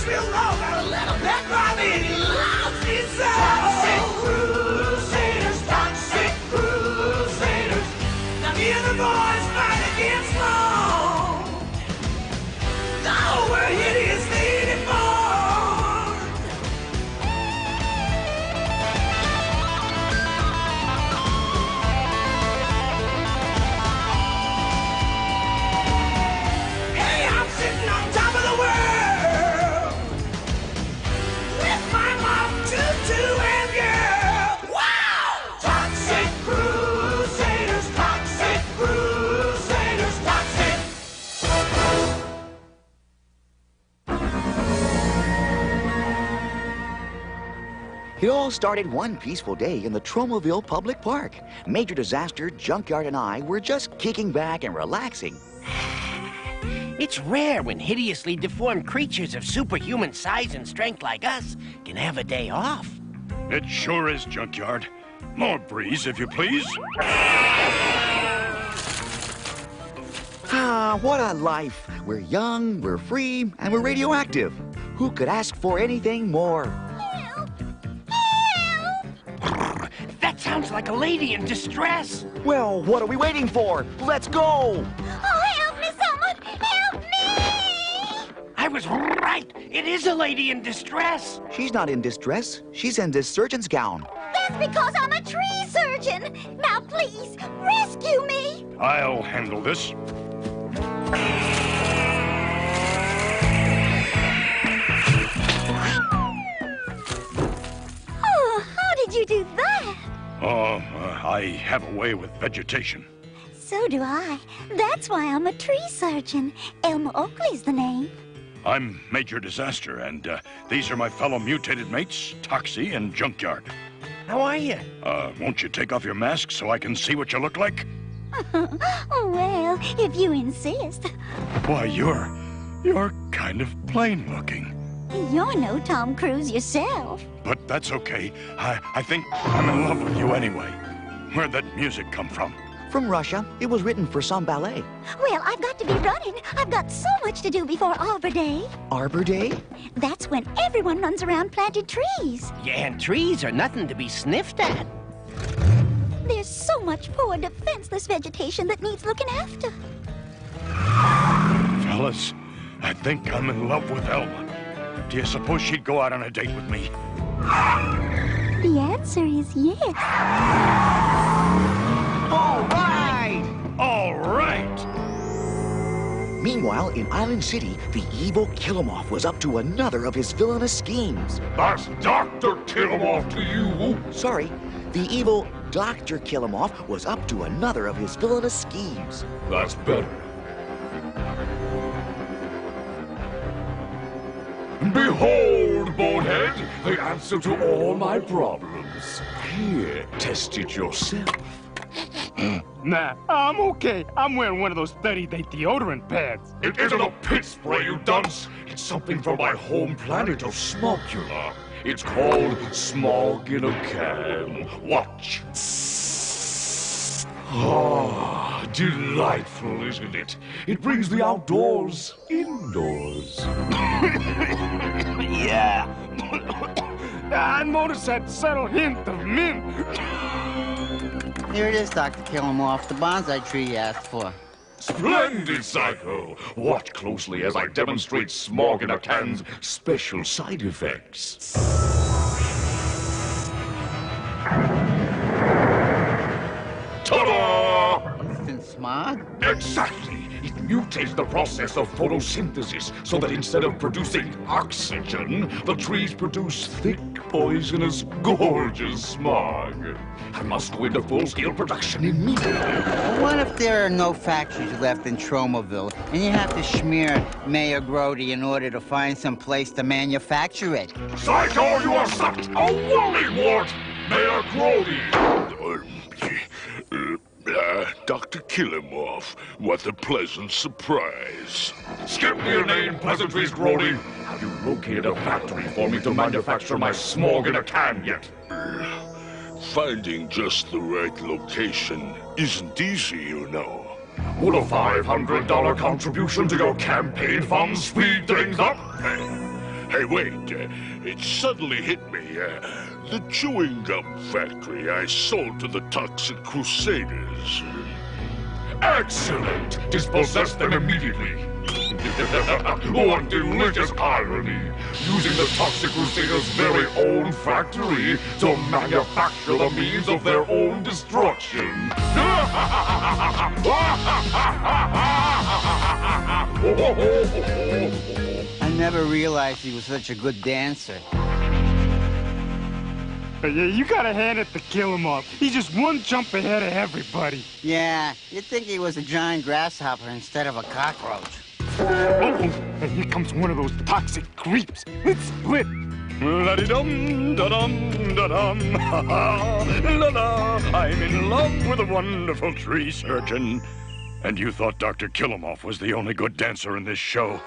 this real low, got a little bit by me, and he loves me so. Toxic Crusaders, Toxic Crusaders. Now me and the boys fight against Smog. No, we're hideously deformed. Hey, I'm sitting on top of the world with my mom, tutu, and girl. Wow! Toxic Crusaders, Toxic Crusaders, Toxic. It all started one peaceful day in the Tromaville Public Park. Major Disaster, Junkyard, and I were just kicking back and relaxing. It's rare when hideously deformed creatures of superhuman size and strength like us can have a day off. It sure is, Junkyard. More breeze, if you please. Ah, what a life. We're young, we're free, and we're radioactive. Who could ask for anything more? That sounds like a lady in distress. Well, what are we waiting for? Let's go! Oh, help me, someone! Help me! I was right. It is a lady in distress. She's not in distress. She's in this surgeon's gown. That's because I'm a tree surgeon. Now, please, rescue me. I'll handle this. Oh, how did you do that? Oh, I have a way with vegetation. So do I. That's why I'm a tree surgeon. Emma Oakley's the name. I'm Major Disaster, and these are my fellow mutated mates, Toxie and Junkyard. How are you? Won't you take off your mask so I can see what you look like? Well, if you insist. Why, you're kind of plain looking. You're no Tom Cruise yourself. But that's okay. I think I'm in love with you anyway. Where'd that music come from? From Russia. It was written for some ballet. Well, I've got to be running. I've got so much to do before Arbor Day. Arbor Day? That's when everyone runs around planting trees. Yeah, and trees are nothing to be sniffed at. There's so much poor defenseless vegetation that needs looking after. Fellas, I think I'm in love with Elma. Do you suppose she'd go out on a date with me? The answer is yes. All right! All right! Meanwhile, in Island City, the evil Killemoff was up to another of his villainous schemes. That's Dr. Killemoff to you. Sorry, the evil Dr. Killemoff was up to another of his villainous schemes. That's better. Behold, Bonehead, the answer to all my problems. Here, test it yourself. Nah, I'm okay. I'm wearing one of those 30-day deodorant pads. It isn't a pit spray, you dunce. It's something from my home planet of Smogula. It's called Smog in a Can. Watch. Ah, delightful, isn't it? It brings the outdoors indoors. Yeah. I noticed that subtle hint of mint. Here it is, Dr. Killemoff, the bonsai tree you asked for. Splendid, Psycho! Watch closely as I demonstrate Smog in a Can's special side effects. Ta-da! Instant smog? Exactly! It mutates the process of photosynthesis so that instead of producing oxygen, the trees produce thick, poisonous, gorgeous smog. I must go into full-scale production immediately. Well, what if there are no factories left in Tromaville, and you have to smear Mayor Grody in order to find some place to manufacture it? Psycho, you are such a worrywart! Mayor Grody! Dr. Killemoff, what a pleasant surprise. Skip the inane pleasantries, Grody. Have you located a factory for me to manufacture my Smog in a Can yet? Finding just the right location isn't easy, you know. Would a $500 contribution to your campaign funds speed things up? Hey, wait. It suddenly hit me. The chewing gum factory I sold to the toxic Crusaders. Excellent! Dispossess them immediately. What delicious irony! Using the Toxic Crusaders' very own factory to manufacture the means of their own destruction. I never realized he was such a good dancer. Yeah, you gotta hand it to Killemoff. He's just one jump ahead of everybody. Yeah, you'd think he was a giant grasshopper instead of a cockroach. Uh-oh. Hey, here comes one of those toxic creeps. Let's split. La-di-dum, da-dum, da-dum, ha-ha, la-la. I'm in love with a wonderful tree surgeon. And you thought Dr. Killemoff was the only good dancer in this show.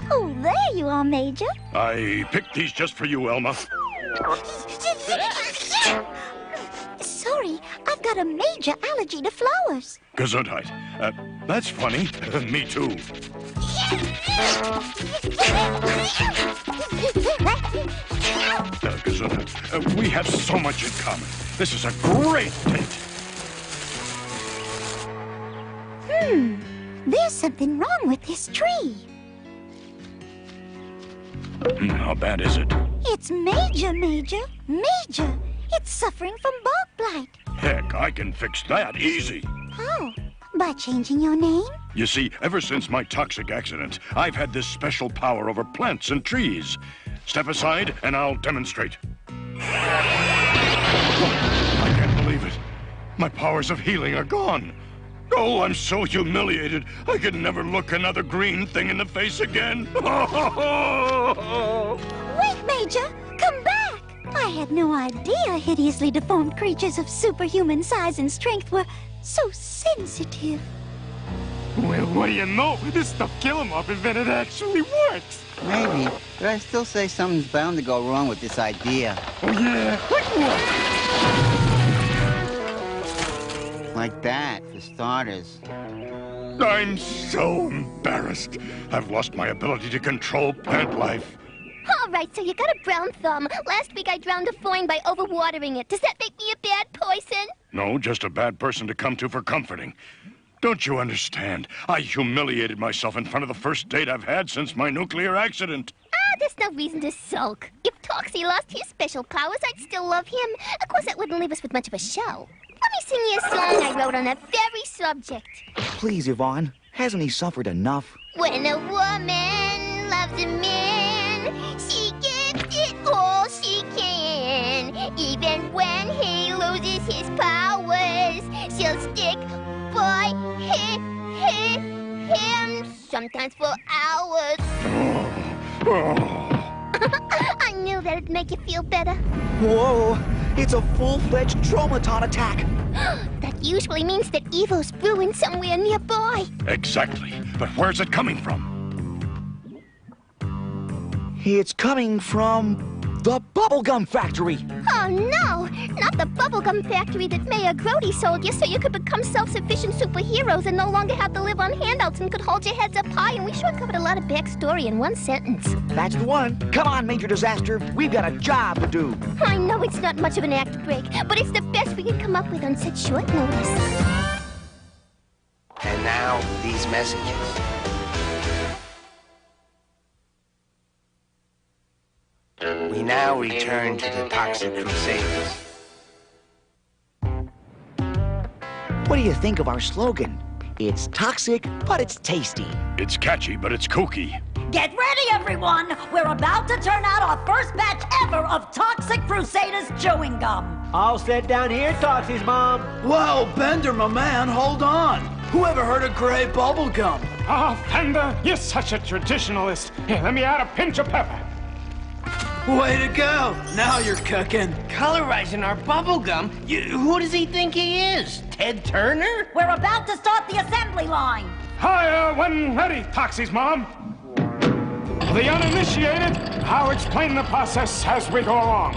Oh, there you are, Major. I picked these just for you, Elma. Sorry, I've got a major allergy to flowers. Gesundheit. That's funny. Me too. Gesundheit. We have so much in common. This is a great date. There's something wrong with this tree. How bad is it? It's major. It's suffering from bark blight. Heck, I can fix that easy. How? By changing your name? You see, ever since my toxic accident, I've had this special power over plants and trees. Step aside and I'll demonstrate. I can't believe it. My powers of healing are gone. Oh, I'm so humiliated. I could never look another green thing in the face again. Wait, Major! Come back! I had no idea hideously deformed creatures of superhuman size and strength were so sensitive. Well, what do you know? This stuff Killemoff invented actually works. Maybe, but I still say something's bound to go wrong with this idea. Oh, yeah? Like what? Like that, for starters. I'm so embarrassed. I've lost my ability to control plant life. All right, so you got a brown thumb. Last week I drowned a foin by overwatering it. Does that make me a bad person? No, just a bad person to come to for comforting. Don't you understand? I humiliated myself in front of the first date I've had since my nuclear accident. There's no reason to sulk. If Toxie lost his special powers, I'd still love him. Of course, that wouldn't leave us with much of a show. Let me sing you a song I wrote on that very subject. Please, Yvonne. Hasn't he suffered enough? When a woman loves a man, she gives it all she can. Even when he loses his powers, she'll stick by him, sometimes for hours. I knew that'd make you feel better. Whoa! It's a full-fledged traumaton attack! That usually means that evil's brewing somewhere nearby. Exactly. But where's it coming from? It's coming from the bubblegum factory! Oh, no! Not the bubblegum factory that Mayor Grody sold you so you could become self-sufficient superheroes and no longer have to live on handouts and could hold your heads up high, and we sure covered a lot of backstory in one sentence. That's the one. Come on, Major Disaster. We've got a job to do. I know it's not much of an act break, but it's the best we could come up with on such short notice. And now, these messages. We now return to the Toxic Crusaders. What do you think of our slogan? It's toxic, but it's tasty. It's catchy, but it's kooky. Get ready, everyone! We're about to turn out our first batch ever of Toxic Crusaders chewing gum. I'll sit down here, Toxie's mom. Whoa, Bender, my man, hold on. Who ever heard of gray bubble gum? Oh, Fender, you're such a traditionalist. Here, let me add a pinch of pepper. Way to go! Now you're cooking. Colorizing our bubblegum? Who does he think he is? Ted Turner? We're about to start the assembly line. Hire when ready, Toxie's mom. For the uninitiated, I'll explain the process as we go along.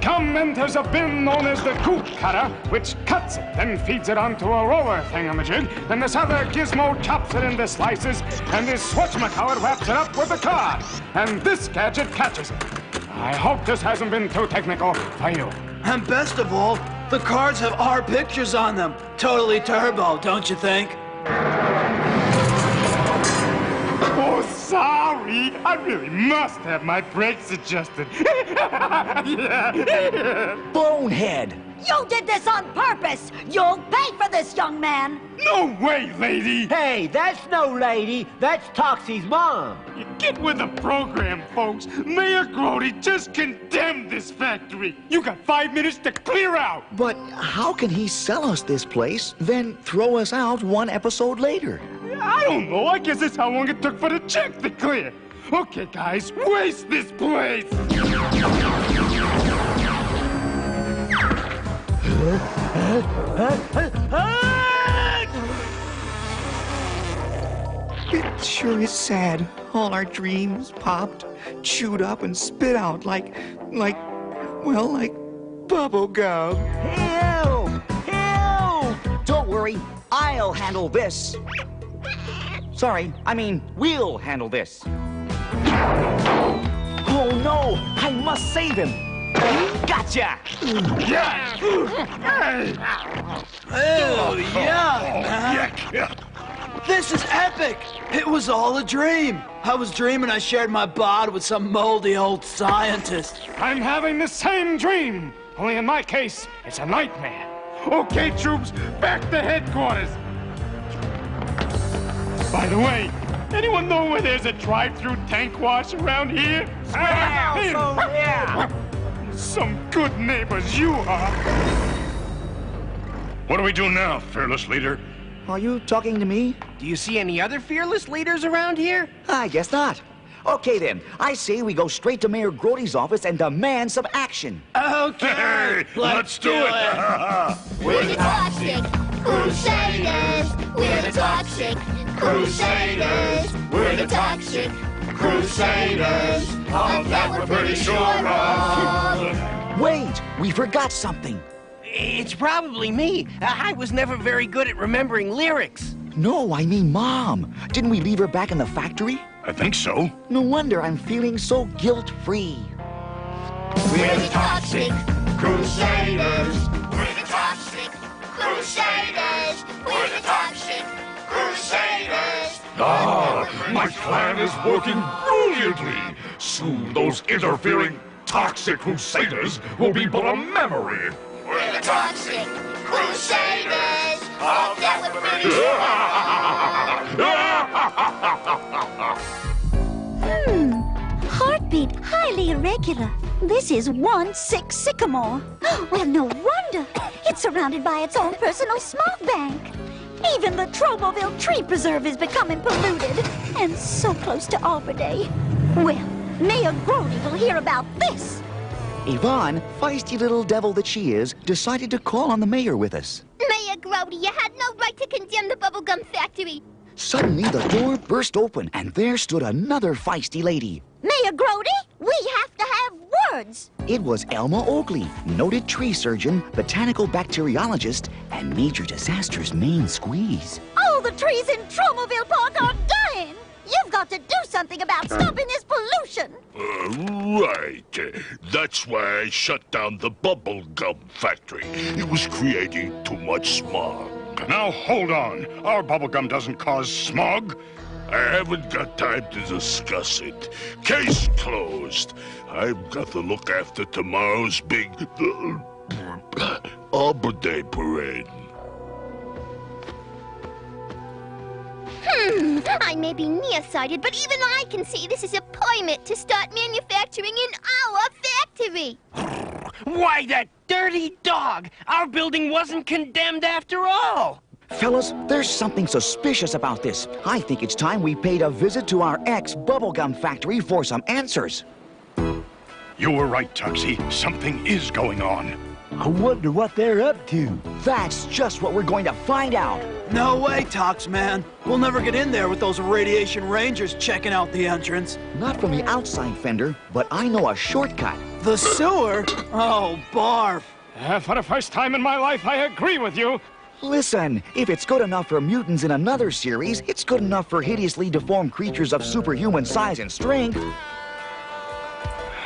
Cum enters a bin known as the coop cutter, which cuts it, then feeds it onto a roller thingamajig. Then this other gizmo chops it into slices, and this whatchamacallit wraps it up with a card. And this gadget catches it. I hope this hasn't been too technical for you. And best of all, the cards have our pictures on them. Totally turbo, don't you think? Oh, sorry. I really must have my brakes adjusted. Yeah. Bonehead! You did this on purpose! You'll pay for this, young man! No way, lady! Hey, that's no lady. That's Toxie's mom. You get with the program, folks. Mayor Grody just condemned this factory. You got 5 minutes to clear out. But how can he sell us this place, then throw us out one episode later? I don't know. I guess that's how long it took for the check to clear. Okay, guys, waste this place. It sure is sad. All our dreams popped, chewed up, and spit out like bubble gum. Help! Help! Don't worry, I'll handle this. Sorry, I mean, we'll handle this. Oh no, I must save him. Gotcha! Yeah! Oh, yeah, man. This is epic! It was all a dream. I was dreaming I shared my bod with some moldy old scientist. I'm having the same dream. Only in my case, it's a nightmare. Okay, troops, back to headquarters. By the way, anyone know where there's a drive-through tank wash around here? Yeah. Some good neighbors you are. What do we do now, fearless leader? Are you talking to me? Do you see any other fearless leaders around here? I guess not. Okay then, I say we go straight to Mayor Grody's office and demand some action. Okay, Let's do it. We're the Toxic Crusaders. We're the Toxic Crusaders. We're the Toxic Crusaders. Of that we're pretty sure of. Wait, we forgot something. It's probably me. I was never very good at remembering lyrics. No, I mean Mom. Didn't we leave her back in the factory? I think so. No wonder I'm feeling so guilt-free. We're the Toxic Crusaders. We're the Toxic Crusaders. We're the Toxic Crusaders. My plan is working brilliantly. Soon those interfering toxic crusaders will be but a memory. We're the Toxic Crusaders. Of that we're pretty sure. Heartbeat highly irregular. This is one sick sycamore. Well, no wonder. It's surrounded by its own personal smog bank. Even the Tromaville Tree Preserve is becoming polluted. And so close to Arbor Day. Well, Mayor Grody will hear about this. Yvonne, feisty little devil that she is, decided to call on the mayor with us. Mayor Grody, you had no right to condemn the bubblegum factory. Suddenly, the door burst open, and there stood another feisty lady. Mayor Grody, we have to have words. It was Emma Oakley, noted tree surgeon, botanical bacteriologist, and Major Disaster's main squeeze. All the trees in Tromaville Park are dying. You've got to do something about stopping this pollution. Right. That's why I shut down the bubblegum factory. It was creating too much smog. Now hold on. Our bubblegum doesn't cause smog. I haven't got time to discuss it. Case closed. I've got to look after tomorrow's big Arbor Day parade. I may be nearsighted, but even I can see this is a permit to start manufacturing in our factory. Why, that dirty dog! Our building wasn't condemned after all! Fellas, there's something suspicious about this. I think it's time we paid a visit to our ex-bubblegum factory for some answers. You were right, Tuxie. Something is going on. I wonder what they're up to. That's just what we're going to find out. No way, Tox Man. We'll never get in there with those radiation rangers checking out the entrance. Not from the outside, Fender, but I know a shortcut. The sewer? Oh, barf. For the first time in my life, I agree with you. Listen, if it's good enough for mutants in another series, it's good enough for hideously deformed creatures of superhuman size and strength.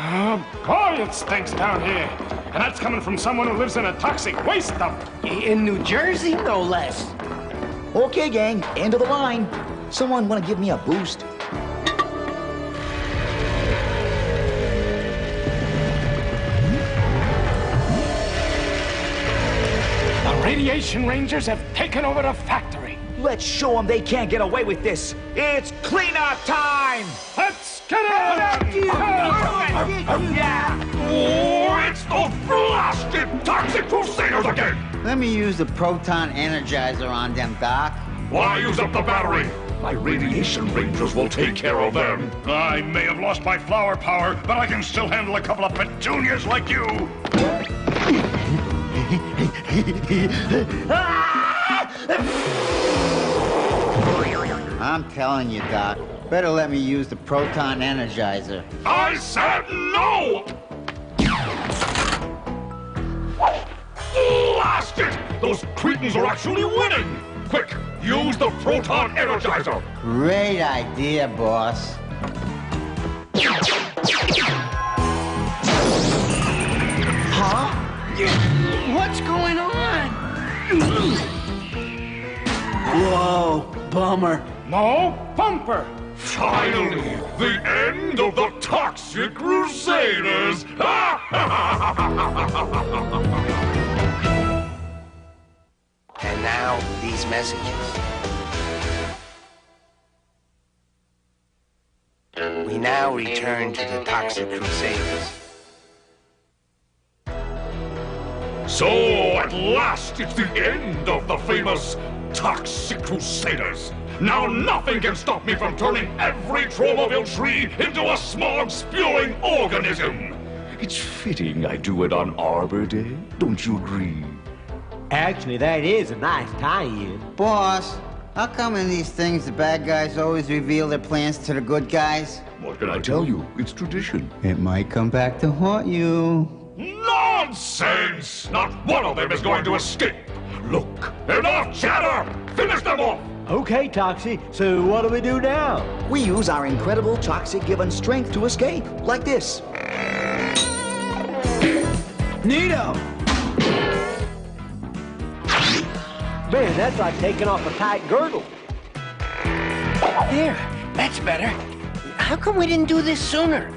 Oh, boy, it stinks down here. And that's coming from someone who lives in a toxic waste dump. In New Jersey, no less. Okay, gang, end of the line. Someone want to give me a boost? The Radiation Rangers have taken over the factory. Let's show them they can't get away with this. It's cleanup time! Let's get it! Oh, it's those blasted toxic Crusaders again! Let me use the proton energizer on them, Doc. Why use up the battery? My Radiation Rangers will take care of them. I may have lost my flower power, but I can still handle a couple of petunias like you. I'm telling you, Doc. Better let me use the proton energizer. I said no! Blast it! Those cretins are actually winning! Quick, use the proton energizer! Great idea, boss. Huh? What's going on? Whoa, bummer. No bumper. Finally, the end of the Toxic Crusaders! And now, these messages. We now return to the Toxic Crusaders. So, at last, it's the end of the famous Toxic Crusaders. Now nothing can stop me from turning every Tromaville tree into a smog-spewing organism. It's fitting I do it on Arbor Day, don't you agree? Actually, that is a nice tie-in. Boss, how come in these things the bad guys always reveal their plans to the good guys? What can I tell you? It's tradition. It might come back to haunt you. Nonsense! Not one of them is going to escape. Look, enough chatter! Finish them off! Okay, Toxie, so what do we do now? We use our incredible toxic given strength to escape, like this. Neato! Man, that's like taking off a tight girdle. There, that's better. How come we didn't do this sooner?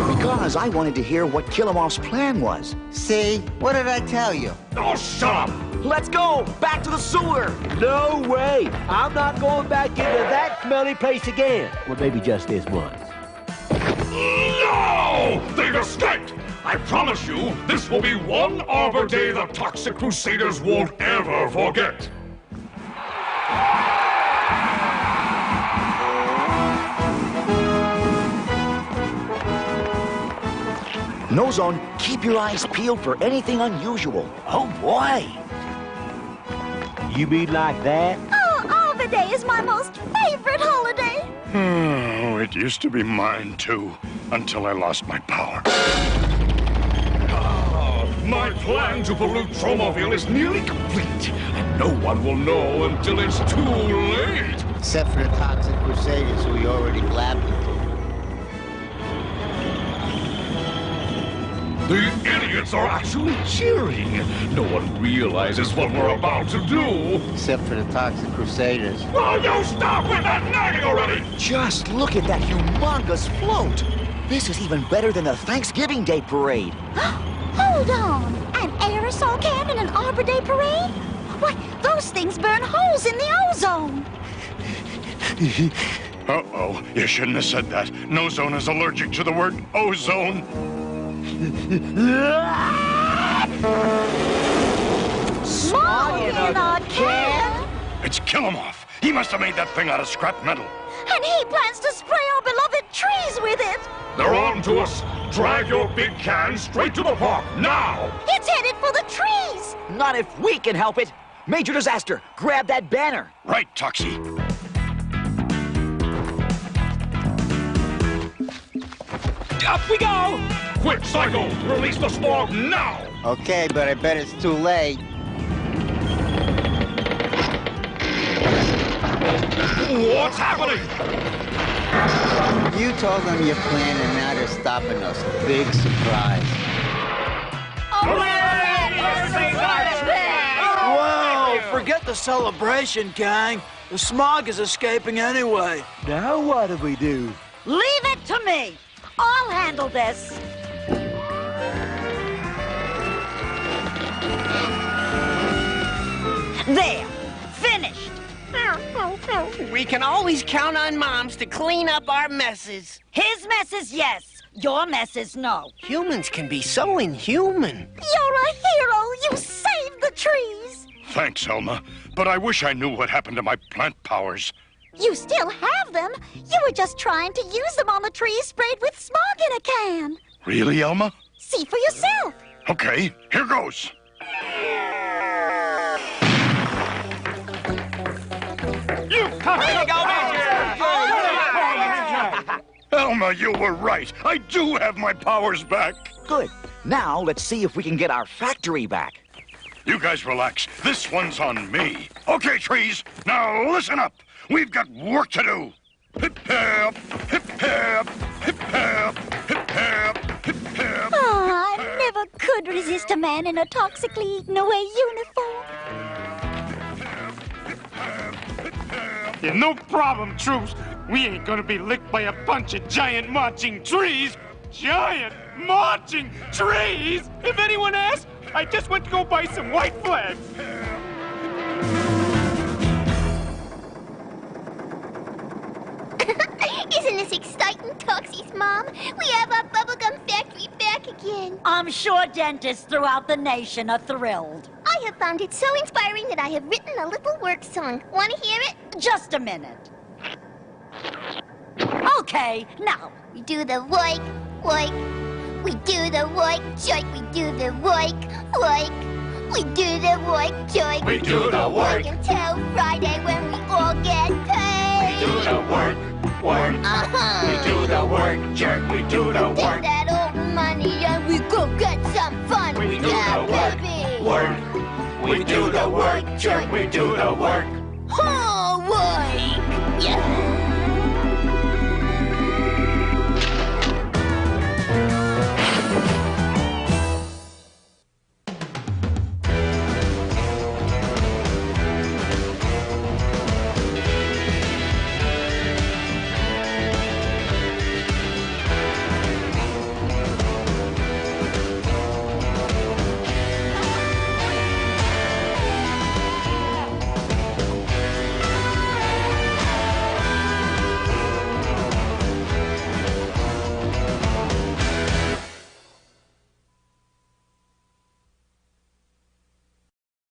Because I wanted to hear what Killemoff's plan was. See? What did I tell you? Oh, shut up! Let's go! Back to the sewer! No way! I'm not going back into that smelly place again. Well, maybe just this once. No! They've escaped! I promise you, this will be one Arbor Day the Toxic Crusaders won't ever forget. No Zone, keep your eyes peeled for anything unusual. Oh, boy. You mean like that? Oh, Arbor Day is my most favorite holiday. Oh, it used to be mine, too, until I lost my power. My plan to pollute Tromaville is nearly complete, and no one will know until it's too late. Except for the Toxic Crusaders who we already blabbed into. The idiots are actually cheering. No one realizes what we're about to do. Except for the Toxic Crusaders. Will you stop with that nagging already? Just look at that humongous float. This is even better than the Thanksgiving Day parade. Hold on! An aerosol can in an Arbor Day parade? Why, those things burn holes in the ozone! Uh-oh, you shouldn't have said that. No Zone is allergic to the word ozone. Smog in a can? It's Killemoff. He must have made that thing out of scrap metal. And he plans to spray our beloved trees with it! They're on to us. Drag your big can straight to the park, now! It's headed for the trees! Not if we can help it. Major Disaster, grab that banner. Right, Toxie. Up we go! Quick, Psycho! Release the Smog now! Okay, but I bet it's too late. What's happening? You told them your plan and now they're stopping us. Big surprise. Whoa! Forget the celebration, gang. The Smog is escaping anyway. Now what do we do? Leave it to me. I'll handle this. There. Finished. We can always count on Moms to clean up our messes. His messes, yes. Your messes, no. Humans can be so inhuman. You're a hero! You saved the trees! Thanks, Elma. But I wish I knew what happened to my plant powers. You still have them. You were just trying to use them on the trees sprayed with smog in a can. Really, Elma? See for yourself. Okay, here goes. You come here, go, Elma, you were right. I do have my powers back. Good. Now let's see if we can get our factory back. You guys relax. This one's on me. Okay, trees. Now listen up. We've got work to do. Hip hip, hip hip, hip hip, hip hip, hip hip. Oh, I never could resist a man in a toxically eaten away uniform. Yeah, no problem, troops. We ain't gonna be licked by a bunch of giant marching trees. Giant marching trees? If anyone asks, I just went to go buy some white flags. Isn't this exciting, Toxie's Mom? We have our bubblegum factory back again. I'm sure dentists throughout the nation are thrilled. I have found it so inspiring that I have written a little work song. Want to hear it? Just a minute. Okay, now. We do the work. We do the work, joik. We do the work. We do the work, joik. We do the work. Until Friday when we all get paid. We do the work. We do the work, jerk. We do the Take work. that old money and we go get some fun. We do yeah, the work. baby. Work. We do the work, jerk. We do the work. Huh.